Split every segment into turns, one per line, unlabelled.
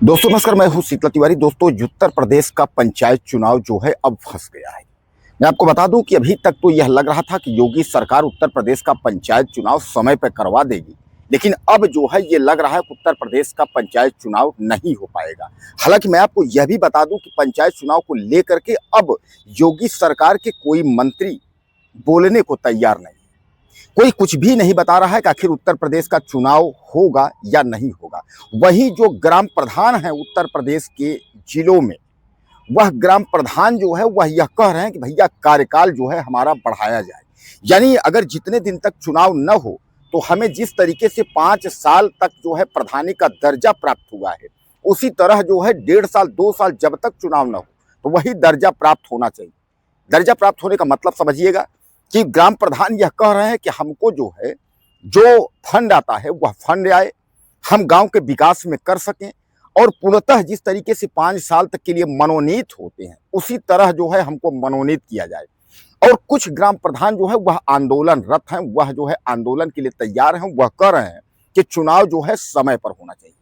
दोस्तों नमस्कार, मैं हूं शीतल तिवारी। दोस्तों, उत्तर प्रदेश का पंचायत चुनाव जो है अब फंस गया है। मैं आपको बता दूं कि अभी तक तो यह लग रहा था कि योगी सरकार उत्तर प्रदेश का पंचायत चुनाव समय पर करवा देगी, लेकिन अब जो है ये लग रहा है कि उत्तर प्रदेश का पंचायत चुनाव नहीं हो पाएगा। हालांकि मैं आपको यह भी बता दूं कि पंचायत चुनाव को लेकर के अब योगी सरकार के कोई मंत्री बोलने को तैयार नहीं, कोई कुछ भी नहीं बता रहा है कि आखिर उत्तर प्रदेश का चुनाव होगा या नहीं होगा। वहीं जो ग्राम प्रधान हैं उत्तर प्रदेश के जिलों में, वह ग्राम प्रधान जो है वह यह कह रहे हैं कि भैया कार्यकाल जो है हमारा बढ़ाया जाए। यानी अगर जितने दिन तक चुनाव न हो तो हमें जिस तरीके से 5 साल तक जो है प्रधानी का दर्जा प्राप्त हुआ है, उसी तरह जो है 1.5 साल 2 साल जब तक चुनाव न हो तो वही दर्जा प्राप्त होना चाहिए। दर्जा प्राप्त होने का मतलब समझिएगा कि ग्राम प्रधान यह कह रहे हैं कि हमको जो है जो फंड आता है वह फंड आए, हम गांव के विकास में कर सकें, और पूर्णतः जिस तरीके से 5 साल तक के लिए मनोनीत होते हैं उसी तरह जो है हमको मनोनीत किया जाए। और कुछ ग्राम प्रधान जो है वह आंदोलनरत हैं, वह जो है आंदोलन के लिए तैयार हैं। वह कह रहे हैं कि चुनाव जो है समय पर होना चाहिए।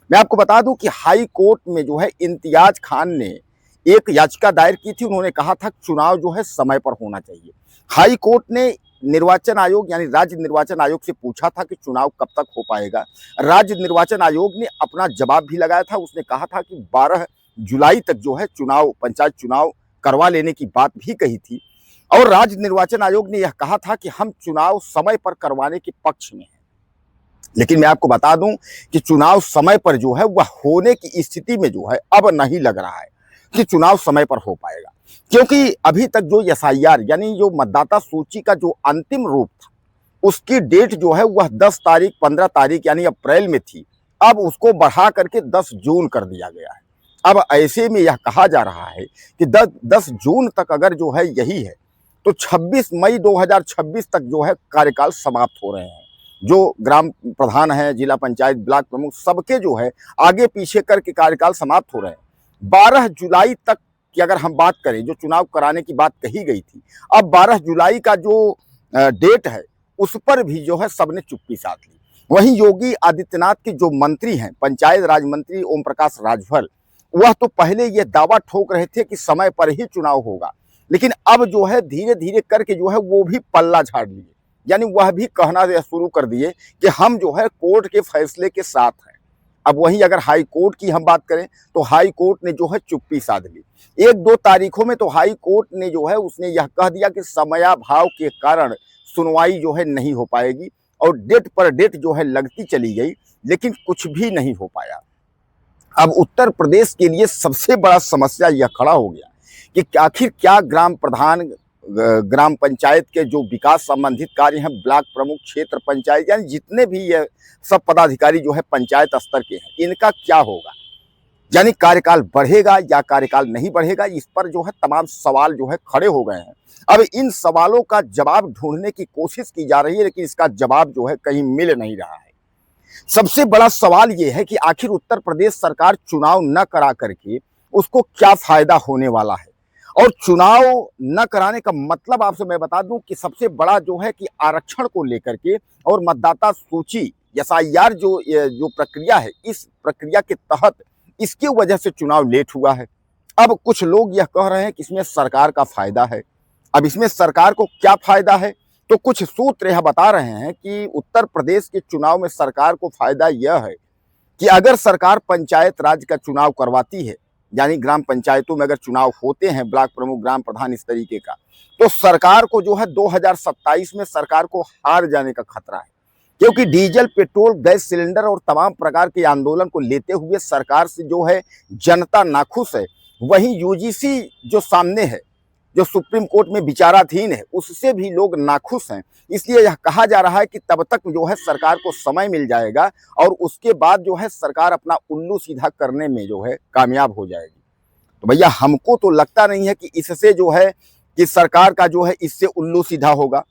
मैं आपको बता दूं कि हाई कोर्ट में जो है इम्तियाज खान ने एक याचिका दायर की थी। उन्होंने कहा था चुनाव जो है समय पर होना चाहिए। हाई कोर्ट ने निर्वाचन आयोग यानी राज्य निर्वाचन आयोग से पूछा था कि चुनाव कब तक हो पाएगा। राज्य निर्वाचन आयोग ने अपना जवाब भी लगाया था। उसने कहा था कि 12 जुलाई तक जो है चुनाव, पंचायत चुनाव करवा लेने की बात भी कही थी। और राज्य निर्वाचन आयोग ने यह कहा था कि हम चुनाव समय पर करवाने के पक्ष में हैं। लेकिन मैं आपको बता दूं कि चुनाव समय पर जो है वह होने की स्थिति में जो है अब नहीं लग रहा है कि चुनाव समय पर हो पाएगा, क्योंकि अभी तक जो एसआईआर यानी जो मतदाता सूची का जो अंतिम रूप था उसकी डेट जो है वह 10 तारीख 15 तारीख यानी अप्रैल में थी। अब उसको बढ़ा करके 10 जून कर दिया गया है। अब ऐसे में यह कहा जा रहा है कि 10 जून तक अगर जो है यही है तो 26 मई 2026 तक जो है कार्यकाल समाप्त हो रहे हैं। जो ग्राम प्रधान हैं, जिला पंचायत, ब्लॉक प्रमुख, सबके जो है आगे पीछे करके कार्यकाल समाप्त हो रहे हैं। 12 जुलाई तक की अगर हम बात करें, जो चुनाव कराने की बात कही गई थी, अब 12 जुलाई का जो डेट है उस पर भी जो है सबने चुप्पी साध ली। वहीं योगी आदित्यनाथ के जो मंत्री हैं, पंचायत राज मंत्री ओम प्रकाश राजभर, वह तो पहले ये दावा ठोक रहे थे कि समय पर ही चुनाव होगा, लेकिन अब जो है धीरे धीरे करके जो है वो भी पल्ला झाड़ लिए। यानी वह भी कहना शुरू कर दिए कि हम जो है कोर्ट के फैसले के साथ हैं। अब वहीं अगर हाई कोर्ट की हम बात करें तो हाई कोर्ट ने जो है चुप्पी साध ली। 1-2 तारीखों में तो हाई कोर्ट ने जो है उसने यह कह दिया कि समयाभाव के कारण सुनवाई जो है नहीं हो पाएगी, और डेट पर डेट जो है लगती चली गई, लेकिन कुछ भी नहीं हो पाया। अब उत्तर प्रदेश के लिए सबसे बड़ा समस्या यह खड़ा हो गया कि आखिर क्या ग्राम प्रधान, ग्राम पंचायत के जो विकास संबंधित कार्य हैं, ब्लॉक प्रमुख, क्षेत्र पंचायत, यानी जितने भी ये सब पदाधिकारी जो है पंचायत स्तर के हैं, इनका क्या होगा। यानी कार्यकाल बढ़ेगा या कार्यकाल नहीं बढ़ेगा, इस पर जो है तमाम सवाल जो है खड़े हो गए हैं। अब इन सवालों का जवाब ढूंढने की कोशिश की जा रही है, लेकिन इसका जवाब जो है कहीं मिल नहीं रहा है। सबसे बड़ा सवाल ये है कि आखिर उत्तर प्रदेश सरकार चुनाव न करा करके उसको क्या फायदा होने वाला है। और चुनाव न कराने का मतलब आपसे मैं बता दूं कि सबसे बड़ा जो है कि आरक्षण को लेकर के और मतदाता सूची एसआईआर जो प्रक्रिया है, इस प्रक्रिया के तहत इसकी वजह से चुनाव लेट हुआ है। अब कुछ लोग यह कह रहे हैं कि इसमें सरकार का फायदा है। अब इसमें सरकार को क्या फायदा है, तो कुछ सूत्र यह बता रहे हैं कि उत्तर प्रदेश के चुनाव में सरकार को फायदा यह है कि अगर सरकार पंचायत राज का चुनाव करवाती है, यानी ग्राम पंचायतों में अगर चुनाव होते हैं, ब्लॉक प्रमुख, ग्राम प्रधान, इस तरीके का, तो सरकार को जो है 2027 में सरकार को हार जाने का खतरा है, क्योंकि डीजल, पेट्रोल, गैस सिलेंडर और तमाम प्रकार के आंदोलन को लेते हुए सरकार से जो है जनता नाखुश है। वहीं यूजीसी जो सामने है, जो सुप्रीम कोर्ट में विचाराधीन है, उससे भी लोग नाखुश हैं। इसलिए यह कहा जा रहा है कि तब तक जो है सरकार को समय मिल जाएगा और उसके बाद जो है सरकार अपना उल्लू सीधा करने में जो है कामयाब हो जाएगी। तो भैया हमको तो लगता नहीं है कि इससे जो है कि सरकार का जो है इससे उल्लू सीधा होगा।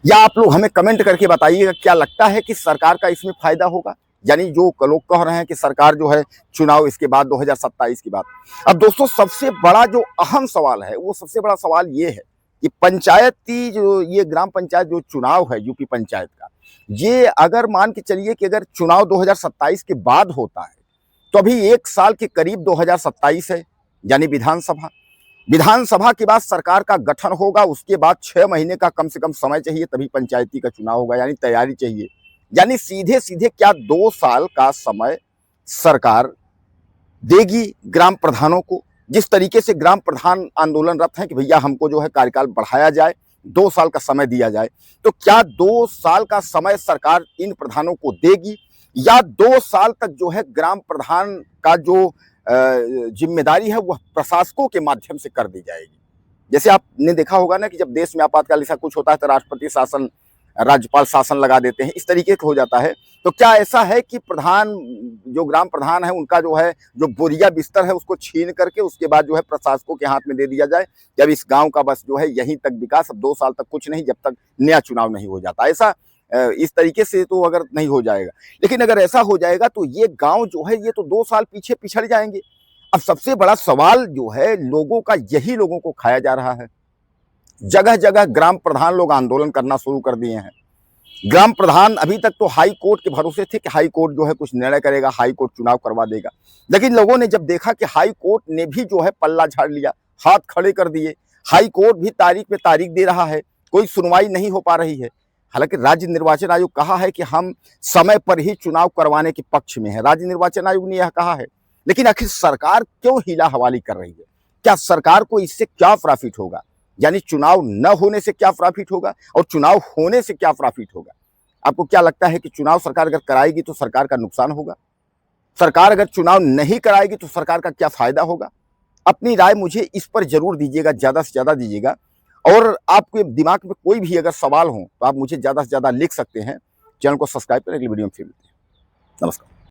या आप लोग हमें कमेंट करके बताइएगा क्या लगता है कि सरकार का इसमें फायदा होगा। यानी जो लोग कह रहे हैं कि सरकार जो है चुनाव इसके बाद 2027 की बात। अब दोस्तों सबसे बड़ा जो अहम सवाल है, वो सबसे बड़ा सवाल ये है कि पंचायती जो ये ग्राम पंचायत जो चुनाव है यूपी पंचायत का, ये अगर मान के चलिए कि अगर चुनाव 2027 के बाद होता है तो अभी 1 साल के करीब 2027 है, यानी विधानसभा। विधानसभा के बाद सरकार का गठन होगा, उसके बाद 6 महीने का कम से कम समय चाहिए, तभी पंचायती का चुनाव होगा, यानी तैयारी चाहिए। यानी सीधे सीधे क्या 2 साल का समय सरकार देगी ग्राम प्रधानों को? जिस तरीके से ग्राम प्रधान आंदोलनरत हैं कि भैया हमको जो है कार्यकाल बढ़ाया जाए, 2 साल का समय दिया जाए, तो क्या 2 साल का समय सरकार इन प्रधानों को देगी, या 2 साल तक जो है ग्राम प्रधान का जो जिम्मेदारी है वह प्रशासकों के माध्यम से कर दी जाएगी? जैसे आपने देखा होगा ना कि जब देश में आपातकाल ऐसा कुछ होता है तो राष्ट्रपति शासन, राज्यपाल शासन लगा देते हैं, इस तरीके का हो जाता है। तो क्या ऐसा है कि प्रधान, जो ग्राम प्रधान है, उनका जो है जो बोरिया बिस्तर है उसको छीन करके उसके बाद जो है प्रशासकों के हाथ में दे दिया जाए, जब इस गांव का बस जो है यहीं तक विकास, अब 2 साल तक कुछ नहीं, जब तक नया चुनाव नहीं हो जाता? ऐसा इस तरीके से तो अगर नहीं हो जाएगा, लेकिन अगर ऐसा हो जाएगा तो ये गांव जो है ये तो 2 साल पीछे पिछड़ जाएंगे। अब सबसे बड़ा सवाल जो है लोगों का, यही लोगों को खाया जा रहा है। जगह जगह ग्राम प्रधान लोग आंदोलन करना शुरू कर दिए हैं। ग्राम प्रधान अभी तक तो हाई कोर्ट के भरोसे थे कि हाई कोर्ट जो है कुछ निर्णय करेगा, हाई कोर्ट चुनाव करवा देगा, लेकिन लोगों ने जब देखा कि हाई कोर्ट ने भी जो है पल्ला झाड़ लिया, हाथ खड़े कर दिए, हाई कोर्ट भी तारीख पे तारीख दे रहा है, कोई सुनवाई नहीं हो पा रही है। हालांकि राज्य निर्वाचन आयोग कहा है कि हम समय पर ही चुनाव करवाने के पक्ष में है, राज्य निर्वाचन आयोग ने यह कहा है, लेकिन आखिर सरकार क्यों हीला हवाली कर रही है? क्या सरकार को इससे क्या प्रॉफिट होगा? यानी चुनाव न होने से क्या प्रॉफिट होगा और चुनाव होने से क्या प्रॉफिट होगा? आपको क्या लगता है कि चुनाव सरकार अगर कराएगी तो सरकार का नुकसान होगा? सरकार अगर चुनाव नहीं कराएगी तो सरकार का क्या फायदा होगा? अपनी राय मुझे इस पर जरूर दीजिएगा, ज्यादा से ज्यादा दीजिएगा। और आपके दिमाग में कोई भी अगर सवाल हो तो आप मुझे ज्यादा से ज्यादा लिख सकते हैं। चैनल को सब्सक्राइब करें, अगली वीडियो में फिर मिलते हैं। नमस्कार।